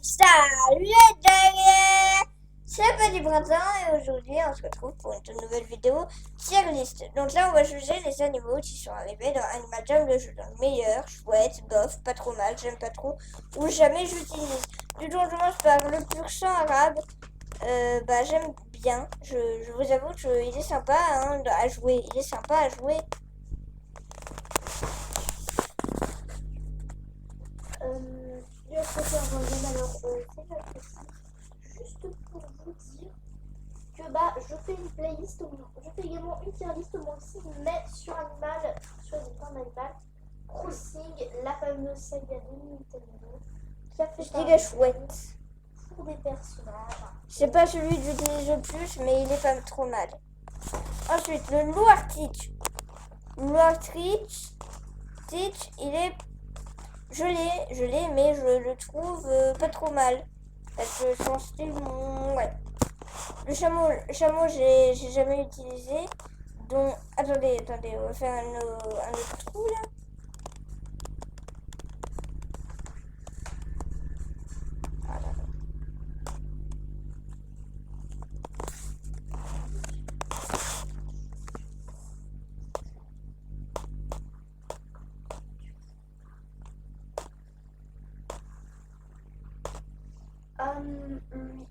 Salut les dingues! C'est Petit Printemps et aujourd'hui on se retrouve pour une toute nouvelle vidéo tier list. Donc là on va juger les animaux qui sont arrivés dans Animal Jam le jeu. Donc meilleur, chouette, bof, pas trop mal, j'aime pas trop ou jamais j'utilise. Du coup on commence par le pur sang arabe. J'aime bien. Je vous avoue qu'il est sympa hein, à jouer. Il est sympa à jouer. Je préfère alors c'est la question. Juste pour vous dire que je fais une playlist, je fais également une tier list moi aussi, mais sur Animal, sur les plans d'Animal Crossing, la fameuse saga de Nintendo, qui a fait Il est chouette. Pour des personnages. C'est pas celui que j'utilise le plus, mais il est pas trop mal. Ensuite, le Loir Teach. Loir Teach, il est... Je l'ai, mais je le trouve pas trop mal. Parce que son style, ouais. Le chameau, j'ai jamais utilisé. Donc, attendez, on va faire un autre trou là. Voilà.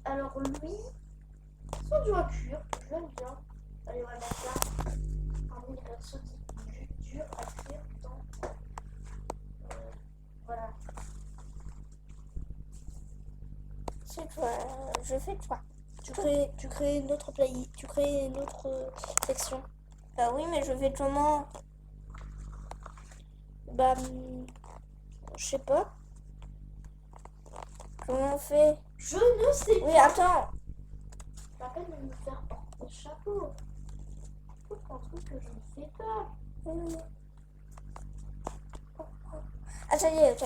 Alors lui, son dur à cuire, je l'aime bien. Allez, on va mettre là. Parmi les persos dur à cuire dans... voilà. C'est toi, je fais toi. Tu crées une autre playlist, tu crées une autre section. Bah oui, mais je fais comment? Je sais pas. Comment on fait? Je ne sais pas. Oui, attends. Pas peine de me faire porter le chapeau. C'est un truc que je ne fais pas. Ah, ça y est, ok.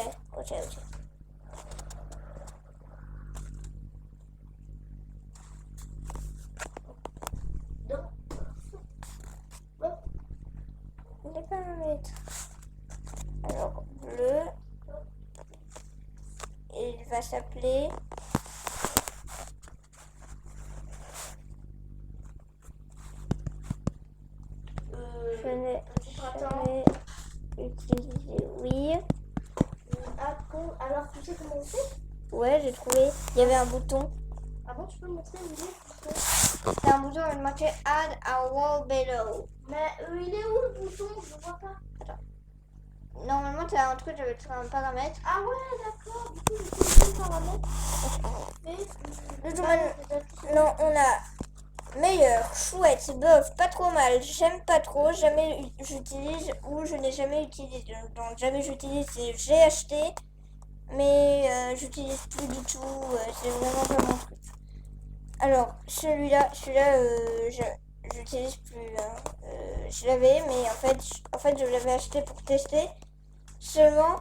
Il est pas un mètre. Alors, bleu. Il va s'appeler... Je n'ai jamais utilisé. Oui. Alors, tu sais comment on fait? Ouais, j'ai trouvé. Il y avait un bouton. Ah bon, tu peux me montrer où il est? C'est un bouton avec marqué Add a wall below. Mais il est où le bouton? Je ne vois pas. Attends. Normalement, tu as un truc avec un paramètre. Ah ouais, d'accord. Du coup, je peux le paramètre. Non, on a meilleur, chouette, bof, pas trop mal, j'aime pas trop, jamais j'utilise ou je n'ai jamais utilisé. Donc jamais j'utilise, j'ai acheté, mais j'utilise plus du tout, c'est vraiment pas mon truc. Alors, celui-là, j'utilise plus. Hein. Je l'avais, mais en fait, je l'avais acheté pour tester. Seulement,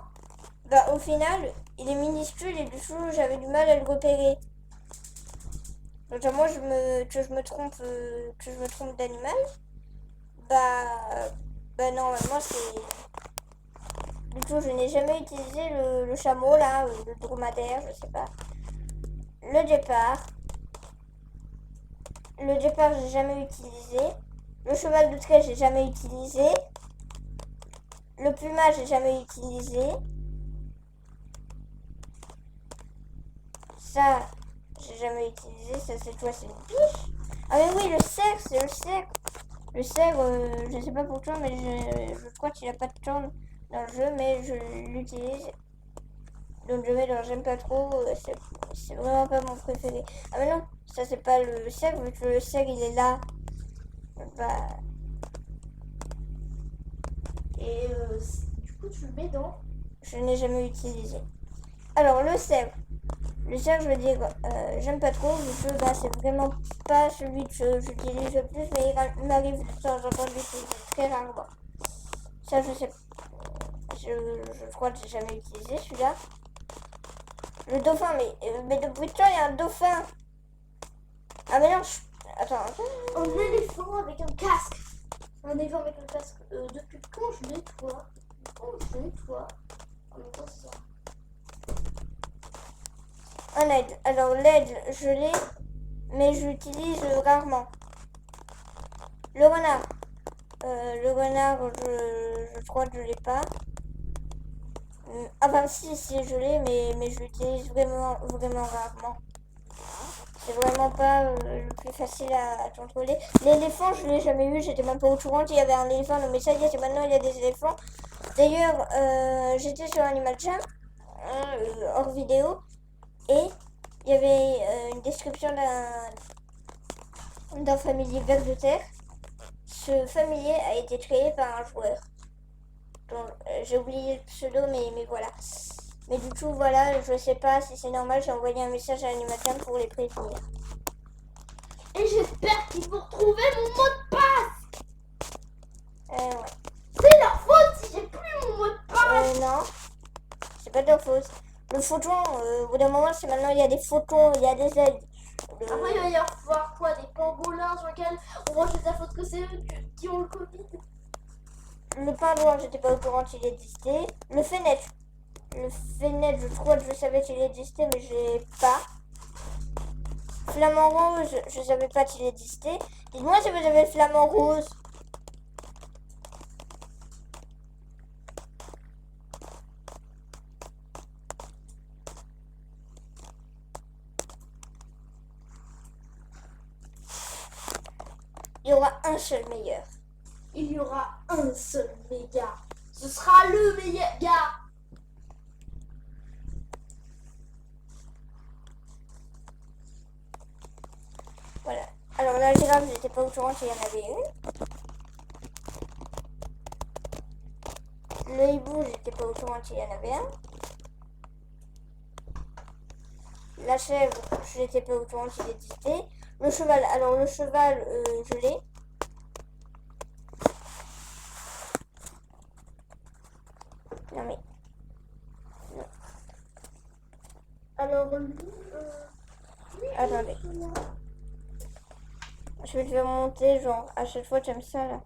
au final, il est minuscule et du coup, j'avais du mal à le repérer. Notamment, que je me trompe d'animal. Normalement, c'est... Du coup, je n'ai jamais utilisé le chameau, là, le dromadaire, je sais pas. Le départ, j'ai jamais utilisé. Le cheval de trait, j'ai jamais utilisé. Le plumage, j'ai jamais utilisé. Ça, j'ai jamais utilisé. Ça, c'est quoi? C'est une biche? Ah mais oui, le cerf, c'est le cerf. Le cerf, je sais pas pourquoi, mais je crois qu'il a pas de corne dans le jeu, mais je l'utilise. Donc je mets dans j'aime pas trop, c'est vraiment pas mon préféré. Ah mais non, ça c'est pas le cerf, vu que le cerf il est là. Et du coup, tu le mets dans... Je n'ai jamais utilisé. Alors le cerf, je veux dire, j'aime pas trop, vu que c'est vraiment pas celui que j'utilise le plus, mais il m'arrive de temps en temps d'utiliser très rarement. Ça, je sais, je crois que j'ai jamais utilisé celui-là. Le dauphin, mais depuis quand il y a un dauphin? Ah mais non, attends. Un éléphant avec un casque. Un éléphant avec un casque. Depuis quand je nettoie? En même temps, c'est ça. un aide. Alors l'aide, je l'ai, mais je l'utilise rarement. Le renard. Je crois que je l'ai pas. Enfin si, je l'ai, mais je l'utilise vraiment rarement. C'est vraiment pas le plus facile à contrôler. L'éléphant, je l'ai jamais eu, j'étais même pas au courant qu'il y avait un éléphant. Non mais ça y est, maintenant il y a des éléphants. D'ailleurs, j'étais sur Animal Jam, hors vidéo, et il y avait une description d'un familier ver de terre. Ce familier a été créé par un joueur. J'ai oublié le pseudo, mais voilà. Mais du coup, voilà, je sais pas si c'est normal, j'ai envoyé un message à Animal Jam pour les prévenir. Et j'espère qu'ils vont retrouver mon mot de passe. Ouais. C'est leur faute si j'ai plus mon mot de passe. Non, c'est pas de leur faute. Le photon, au bout d'un moment, c'est maintenant il y a des photons, il y a des ailes. Après, il va y avoir quoi? Des pangolins sur lesquels on voit que c'est la faute que c'est eux qui ont le Covid. Le pingouin, j'étais pas au courant qu'il existait. Le fenêtre. Le fenêtre, je crois que je savais qu'il existait, mais j'ai pas. Flamant rose, je savais pas qu'il existait. Dites-moi si vous avez le flamant rose. Il y aura un seul meilleur. Il y aura un seul méga. Ce sera le meilleur gars. Voilà. Alors la girafe, j'étais pas au courant qu'il y en avait une. Le hibou, j'étais pas au courant qu'il y en avait un. La chèvre, je n'étais pas au courant qu'il existait. Le cheval, alors le cheval, je l'ai. Non mais... Non. Alors lui, Attendez. Je vais le faire monter, genre, à chaque fois, j'aime ça, là.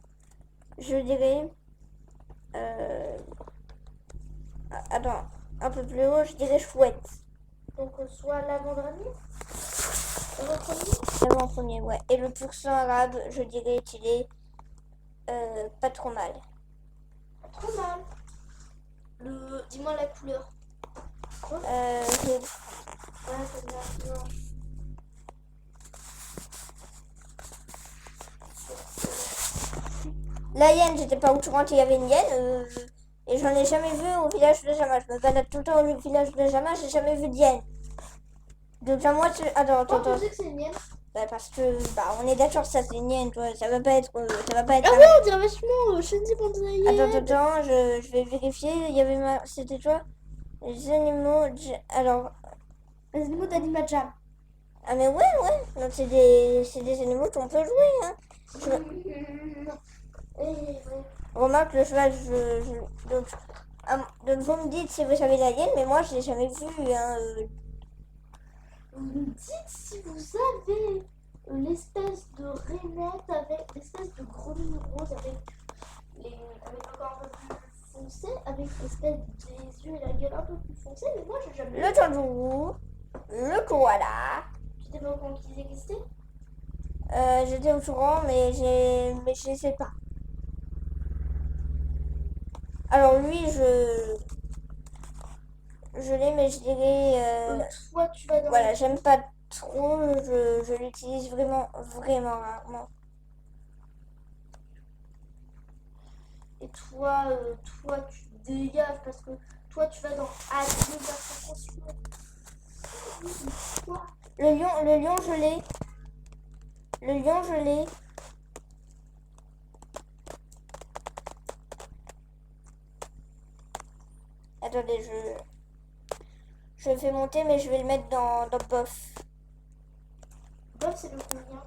Je dirais... Attends, un peu plus haut, je dirais chouette. donc soit l'avant-dernier. L'avant-premier, ouais. Et le pourcent arabe, je dirais qu'il est pas trop mal. Pas trop mal. Dis-moi la couleur. Jaune. Ouais, c'est bien. La hyène, j'étais pas au courant qu'il y avait une hyène. Et j'en ai jamais vu au village de Jama. Je me balade tout le temps au village de Jama, j'ai jamais vu d'hyène. Donc à moi, tu... Attends. Pourquoi tu sais que c'est une hyène? Bah parce que, on est d'accord, ça c'est une hyène, toi. Ça va pas être... Ah ouais, on dirait vachement Shenzi Banzai. Attends, je vais vérifier. Il y avait C'était quoi? Les animaux... Alors... Les animaux d'Anima Jam. Ah mais ouais. Donc c'est des animaux qu'on peut jouer, hein. Remarque, le cheval, donc vous me dites si vous savez la hyène, mais moi je l'ai jamais vu, hein. Vous me dites si vous avez l'espèce de rainette avec l'espèce de grenouille rose avec le corps un peu plus foncé, avec l'espèce des yeux et la gueule un peu plus foncée, mais moi j'ai jamais vu. Le kangourou, le koala. Tu t'es pas au courant qu'ils existaient? J'étais au courant, mais je sais pas. Alors lui, je l'ai, mais je dirais... Toi, tu vas dans Voilà, j'aime pas trop, je l'utilise vraiment rarement. Et toi, tu dégages parce que toi, tu vas dans Adieu, attention. Toi. Le lion, je l'ai. Le lion, je l'ai. Attendez, je le fais monter, mais je vais le mettre dans bof. Bof, c'est le combien?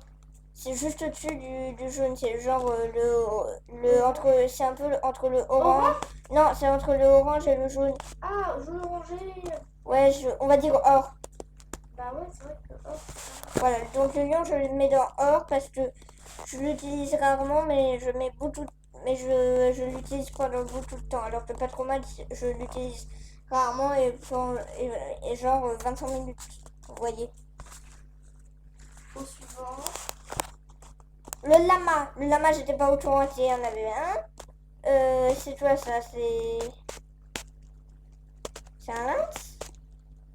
C'est juste au-dessus du jaune. C'est genre c'est un peu entre le orange. Non, c'est entre le orange et le jaune. Ah, jaune orangé. Ouais, on va dire or. Bah ouais, c'est vrai que or. Voilà, donc le lion, je le mets dans or parce que je l'utilise rarement, mais je mets beaucoup. Mais je l'utilise pendant beaucoup de temps. Alors que pas trop mal, je l'utilise rarement et genre 25 minutes. Vous voyez. Au suivant. Le lama, j'étais pas au courant qu'il y en avait un. C'est quoi ça? C'est un lynx?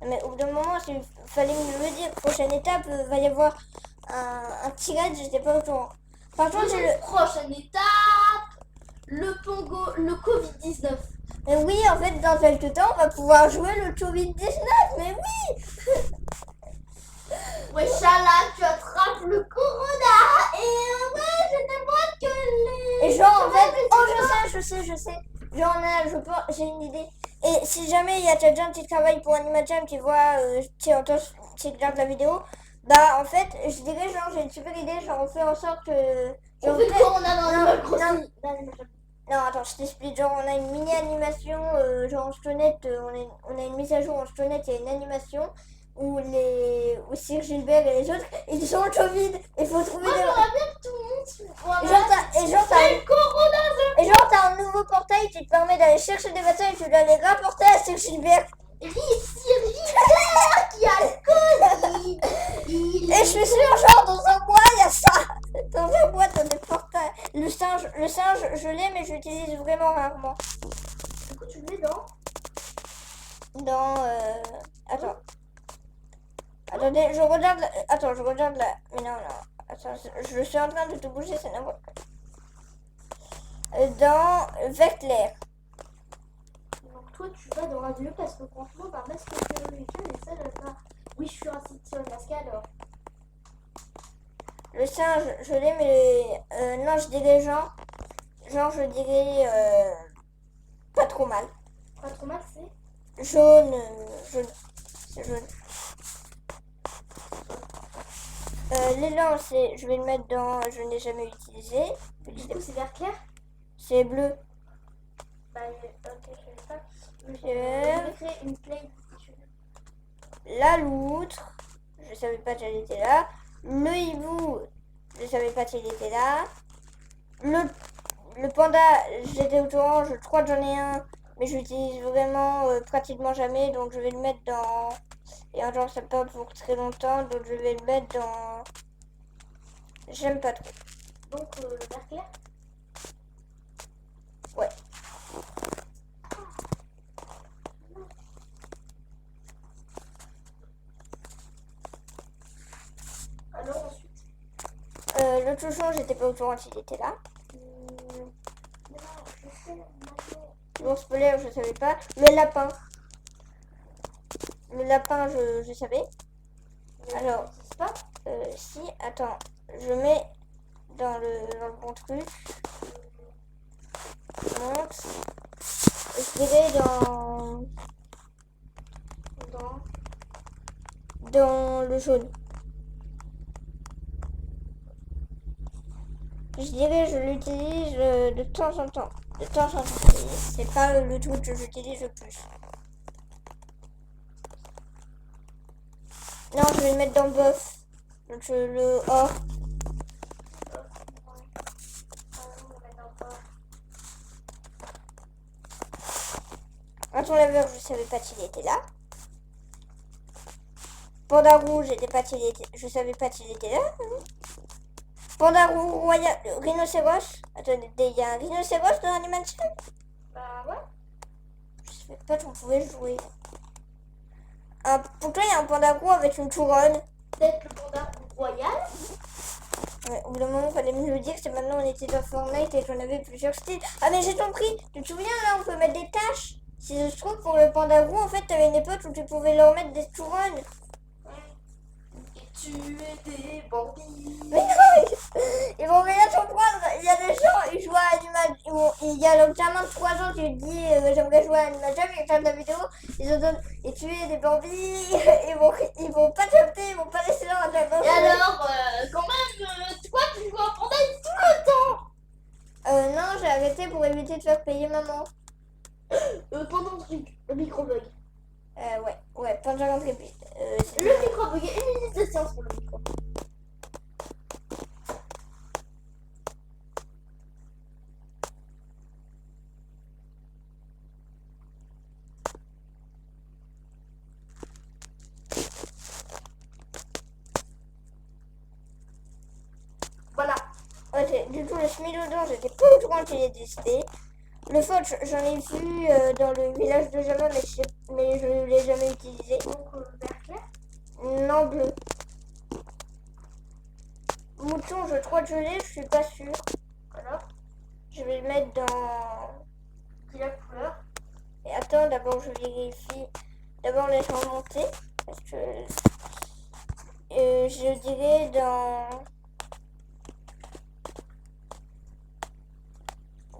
Mais au bout d'un moment, il fallait me le dire. Prochaine étape, va y avoir un tigre, j'étais pas au courant. Par contre, j'ai le. Prochaine étape, le Covid-19. Mais oui, en fait, dans quelques temps, on va pouvoir jouer le Covid-19. Mais oui! Ouais, Chala, tu attrapes le corona. Et ouais, je te vois que les. Et genre, en fait, oh, je sais. Genre, j'ai une idée. Et si jamais il y a quelqu'un qui travaille pour Animajam qui voit, qui entend, qui regarde la vidéo, bah, en fait, je dirais, genre, j'ai une super idée, genre, on fait en sorte que. On fait le corona dans non, Animal Crossing. non, attends, je t'explique. Genre, on a une mini-animation, genre en Stonette, on a une mise à jour en Stonette, il y a une animation où Sir Gilbert et les autres, ils sont au Covid. Il faut trouver Moi, des. j'aimerais bien que tout le monde soit. Et genre, C'est le corona. et genre, t'as un nouveau portail qui te permet d'aller chercher des vaccins et tu dois les rapporter à Sir Gilbert. Oui, Sir Gilbert qui a le Covid. Et je suis sûre, genre, dans un mois, il y a ça. Dans un mois, t'as des portails. Le singe, je l'ai, mais je l'utilise vraiment rarement. Du coup, tu le mets dans. Attends. Attendez, je regarde. Attends, je regarde là. Mais non. Attends, je suis en train de tout bouger, c'est n'importe quoi. Dans vert clair. Donc, toi, tu vas dans Radio parce que franchement, par masque chirurgical, et ça, j'aime pas. Oui, je suis incité sur le masque alors. Le singe, je l'ai, mais non, je dirais genre, je dirais pas trop mal. Pas trop mal, c'est. Jaune, c'est jaune. L'élan, je vais le mettre dans, je n'ai jamais utilisé. Du coup, c'est vert clair. C'est bleu. Bah, ok, je sais pas. Je Vert. vais créer une playlist. La loutre, je savais pas qu'elle était là. Le hibou, je savais pas qu'il était là. Le panda, j'étais au courant, je crois que j'en ai un, mais je l'utilise vraiment pratiquement jamais, donc je vais le mettre dans. Et un genre, ça pas pour très longtemps, donc je vais le mettre dans. J'aime pas trop. Donc, le vert clair. Ouais. Alors, ensuite. Le touchon, j'étais pas au courant qu'il était là. Non, je sais maintenant. L'ours polaire, je savais pas. Le lapin. Le lapin, je savais. Alors, pas. si, attends, je mets dans le bon truc. Monte. Je dirais dans le jaune. Je dirais je l'utilise de temps en temps. De temps en temps. C'est pas le truc que j'utilise le plus. Non, je vais le mettre dans bof. Donc le or. Raton laveur, je savais pas qu'il était là. Panda rouge, je savais pas qu'il était là. Panda rouge royal, rhinocéros. Attendez, il y a un rhinocéros dans l'animation. Bah ouais. Je savais pas qu'on pouvait jouer. Pourquoi il y a un panda roux avec une couronne? Peut-être le panda royal. Ouais, au bout d'un moment, il fallait me le dire que maintenant on était dans Fortnite et qu'on avait plusieurs styles. Ah, mais j'ai compris. Tu te souviens là, on peut mettre des taches. Si je trouve pour le panda roux, en fait, t'avais une époque où tu pouvais leur mettre des couronnes. Et tuer des bambis. Mais non, ils vont rien comprendre. Il y a des gens, ils jouent à Animal. Il y a le gamin de 3 ans qui dit j'aimerais jouer à Animal Jam, ils regardent la vidéo, ils entendent et tuer des bambis. Ils vont pas capter, ils vont pas laisser leur attention. Et alors, quand même, toi tu joues à panda tout le temps. Non, j'ai arrêté pour éviter de faire payer maman. Pendant le micro-bug. Ouais, pendant l'entrée. Le micro-bug, une minute de séance pour le micro. du tout, le smilodon, j'étais pas au courant qu'il existait. Le phoque, j'en ai vu dans le village de Java, mais je l'ai jamais utilisé. Donc vert clair. Non, bleu. Mouton, je crois que je l'ai, je suis pas sûre. Alors, Je vais le mettre dans... dis la couleur. Et attends, d'abord je vérifie. D'abord laisse-moi monter. Parce que... je dirais dans...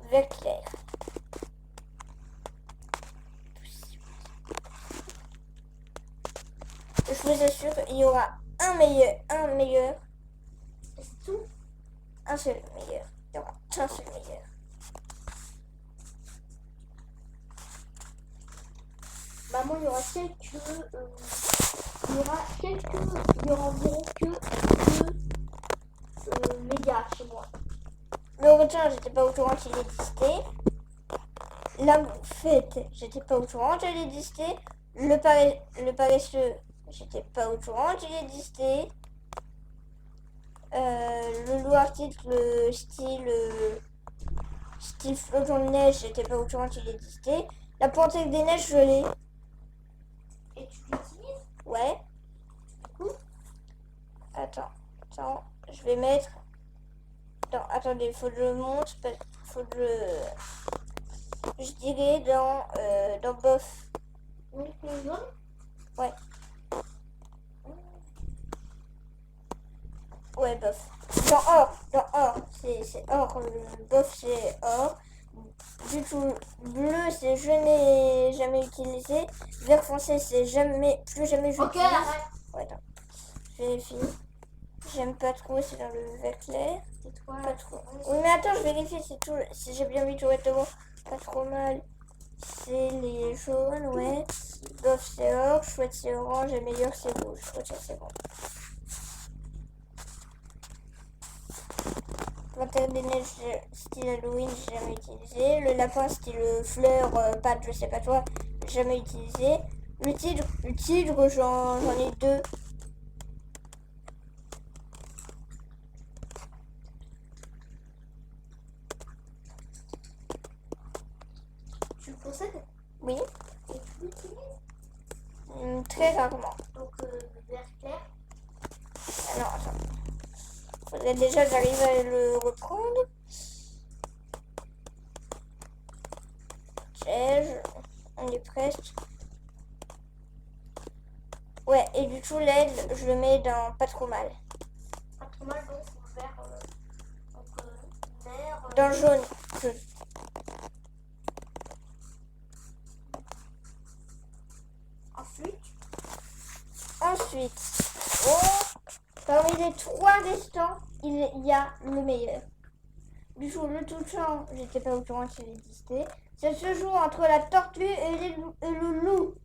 vert clair. Je vous assure, il y aura un meilleur. C'est tout. Un seul meilleur. Il y aura un seul meilleur. Bah moi il y aura quelques il y aura environ que 2 mégas chez moi. Le requin, j'étais pas au courant qu'il existait. La moufette, j'étais pas au courant qu'il existait. Le paresseux, j'étais pas au courant qu'il existait. Le loup arctique, le style flocon de neige, j'étais pas au courant qu'il existait. La panthère des neiges, je l'ai. Et tu l'utilises? Ouais. Attends, je vais mettre... Non, attendez, faut que je monte, faut que je dirais dans bof. Donc le jaune? Ouais. Ouais, bof. Dans or, c'est or, bof c'est or. Du coup, bleu c'est je n'ai jamais utilisé. Vert foncé c'est plus jamais j'utilise. Ok, arrête. Ouais, non. Je vérifie. J'aime pas trop, c'est dans le vert clair. C'est toi. Pas trop. Oui, mais attends, je vérifie si j'ai bien vu tout est bon. Pas trop mal. C'est les jaunes, ouais. Bof, c'est or. Chouette, c'est orange. Et meilleur, c'est rouge. Ok, c'est bon. Panthère des neiges, style Halloween, j'ai jamais utilisé. Le lapin, style fleur, pâte, je sais pas toi, jamais utilisé. Le tigre, j'en ai 2. Tu le possèdes? Oui, Et tu l'utilises? très rarement. Donc vert clair. Ah non, attends. Faudrait déjà que j'arrive à le reprendre. On est presque. Ouais, et du coup, l'aide, je le mets dans pas trop mal. Pas trop mal, donc vert. Vert. Dans le jaune. Ensuite, parmi les 3 restants, il y a le meilleur. Du coup, le touchant, j'étais pas au courant qu'il existait. Ça se joue entre la tortue et le loup.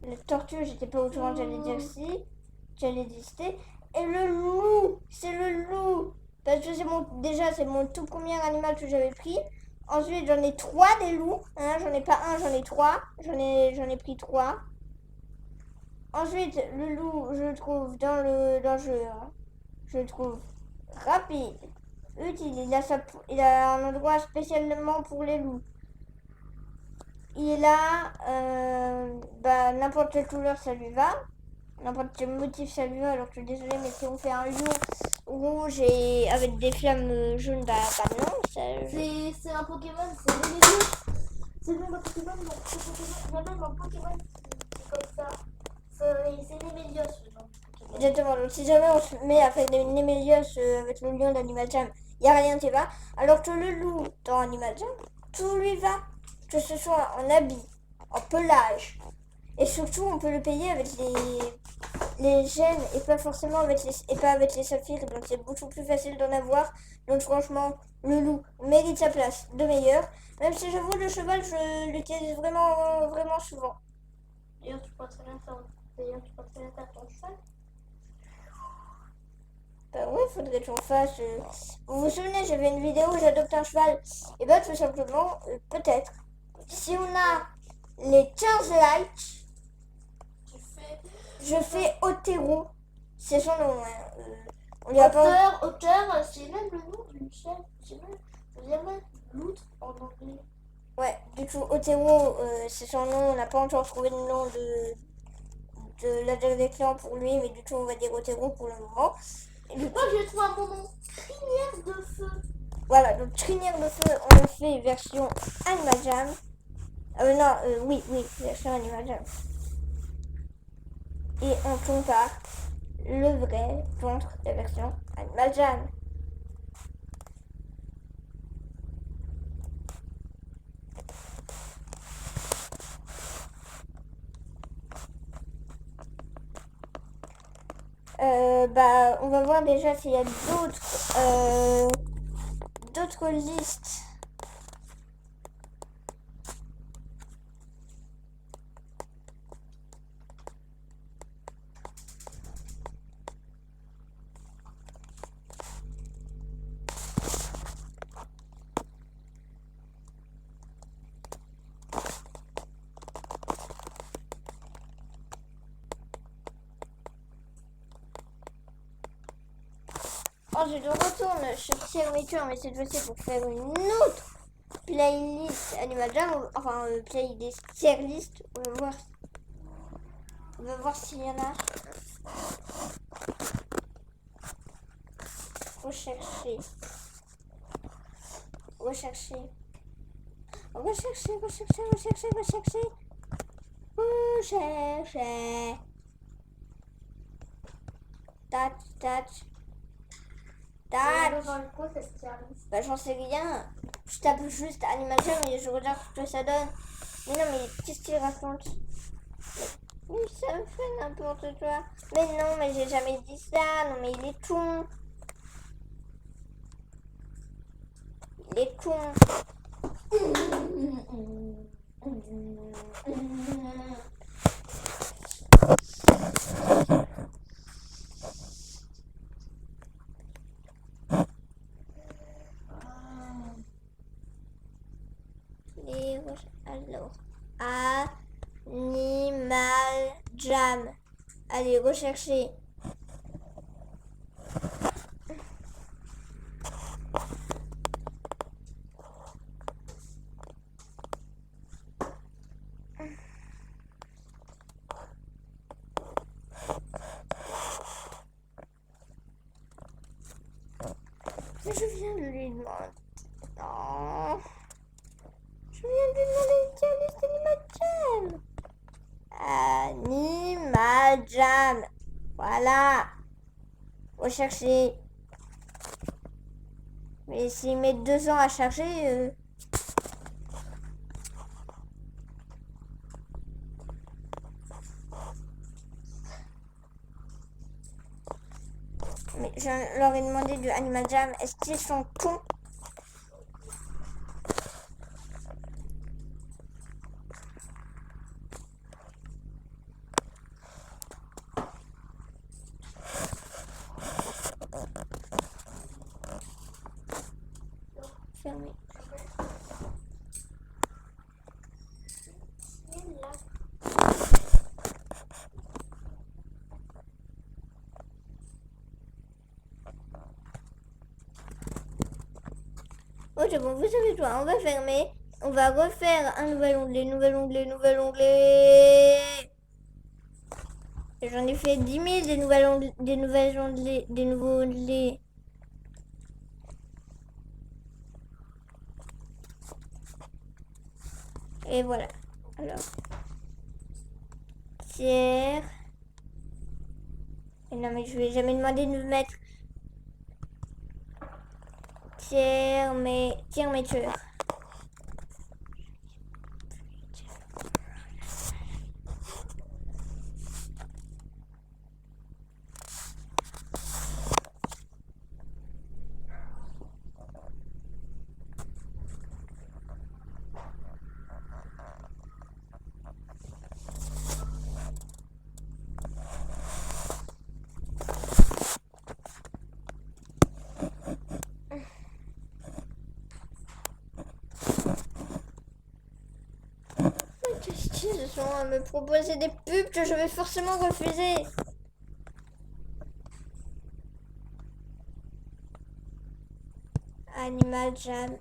La tortue, j'étais pas au courant qu'elle existait. Et le loup, c'est le loup. Parce que c'est mon tout premier animal que j'avais pris. Ensuite, j'en ai 3 des loups. Hein, j'en ai pas un, j'en ai 3. J'en ai pris 3. Ensuite, le loup, je le trouve dans le jeu. Hein. Je le trouve rapide, utile. Il a un endroit spécialement pour les loups. Il a n'importe quelle couleur, ça lui va. N'importe quel motif, ça lui va. Alors que désolé, mais si on fait un lion rouge et avec des flammes jaunes, bah non. C'est un Pokémon, c'est Némélios. C'est le nom d'un Pokémon, donc ce Pokémon, il y a même un Pokémon qui est comme ça. C'est Némélios, le nom du Pokémon. Exactement, donc si jamais on se met à faire des Némélios avec le lion d'Animal Jam, il n'y a rien qui va. Alors que le loup dans Animal Jam, tout lui va. Que ce soit en habit, en pelage. Et surtout, on peut le payer avec les gemmes et pas forcément avec les saphirs. Donc c'est beaucoup plus facile d'en avoir. Donc franchement, le loup mérite sa place de meilleur. Même si j'avoue, le cheval, je l'utilise vraiment, vraiment souvent. D'ailleurs, tu peux très bien faire ton cheval. Bah ouais, faudrait qu'on fasse... Vous vous souvenez, j'avais une vidéo où j'adopte un cheval. Et bah tout simplement, peut-être. Si on a les 15 likes, je fais Otero. C'est son nom. Hein. Il y a pas... Auteur, c'est même le nom du chef. C'est même, je dirais, l'outre en anglais. Ouais, du coup, Otero, c'est son nom. On n'a pas encore trouvé le nom de l'attaque des clans pour lui, mais du coup, on va dire Otero pour le moment. Et du coup, Moi, j'ai trouvé un bon nom. Crinière de feu. voilà, donc Crinière de Feu, on le fait version Animal Jam. Non, oui, version Animal Jam. Et on compare le vrai contre la version Animal Jam. On va voir déjà s'il y a d'autres listes. Ensuite, on retourne sur Tiermaker, mais cette fois-ci pour faire une autre playlist Animal Jam, enfin playlist tier list. On va voir s'il y en a. Rechercher. Touch. Bah j'en sais rien. Je tape juste Animal Jam et je regarde ce que ça donne. Mais non, mais qu'est-ce qu'il raconte? Oui, ça me fait n'importe quoi. Mais non, mais j'ai jamais dit ça. Non, mais il est con. Alors, Animal Jam. Allez, rechercher. Mais je viens de lui demander. Non. Je viens de lui demander une tier list Animal Jam. Voilà. Rechercher. Mais s'il met 2 ans à charger... Mais je leur ai demandé du Animal Jam. Est-ce qu'ils sont cons? Fermé. Oh, c'est bon, vous savez quoi? On va fermer. On va refaire un nouvel onglet. Et j'en ai fait 10 000 des nouveaux onglets. Et voilà. Alors. Tiers. Et non, mais je vais jamais demander de me mettre tiers maker. Qu'est-ce qu'ils sont à me proposer des pubs que je vais forcément refuser? Animal Jam.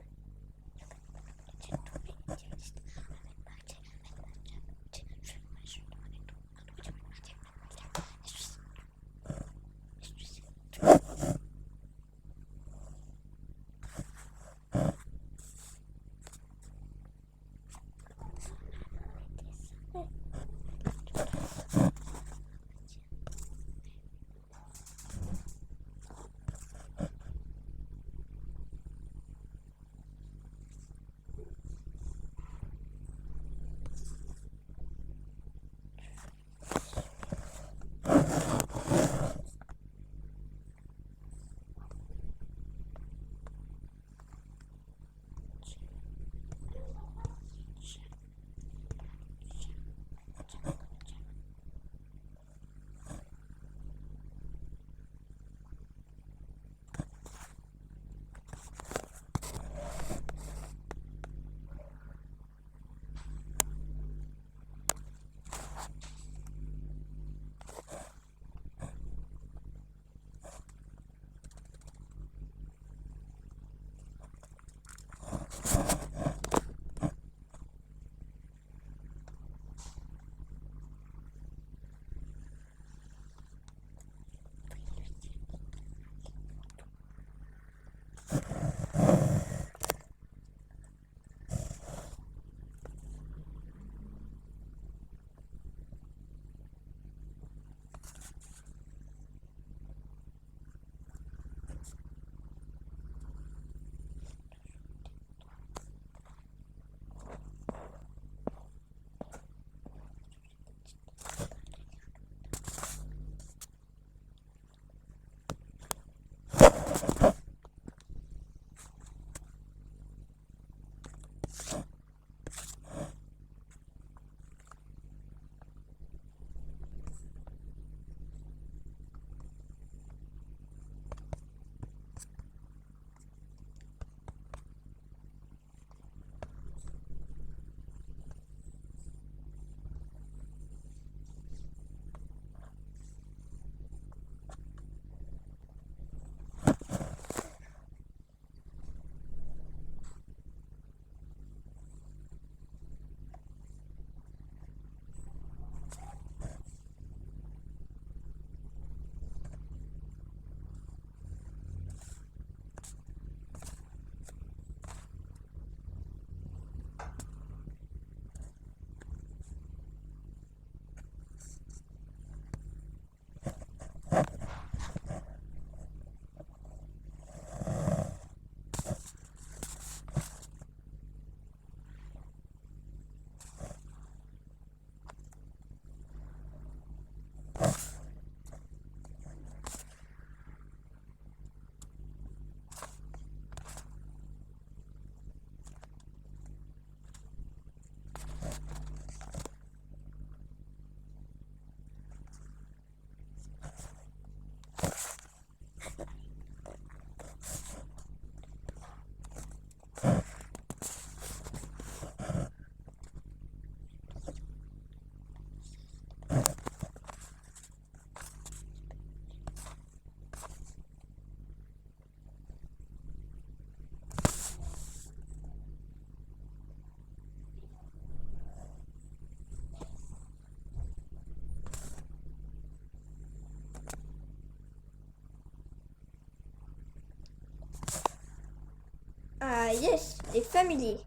Ah yes, les familiers.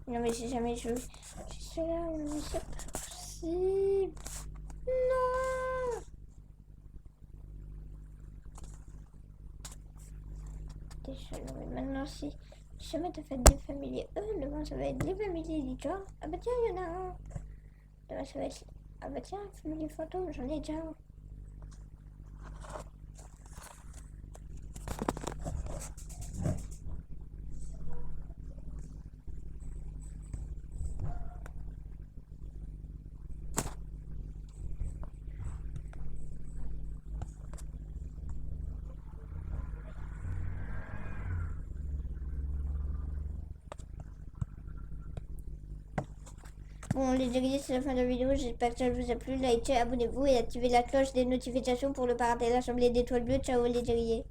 Non mais j'ai jamais joué. Je suis là, mais c'est pas possible. Non. Déjà, non mais maintenant si jamais t'as fait des familiers, demain ça va être les familiers d'histoire. Ah bah tiens, il y en a un. Demain ça va être... Ah bah tiens, familier fantôme, j'en ai déjà un. Bon les amis, c'est la fin de la vidéo, j'espère que ça vous a plu. Likez, abonnez-vous et activez la cloche des notifications pour ne pas rater l'assemblée d'étoiles bleues. Ciao les amis.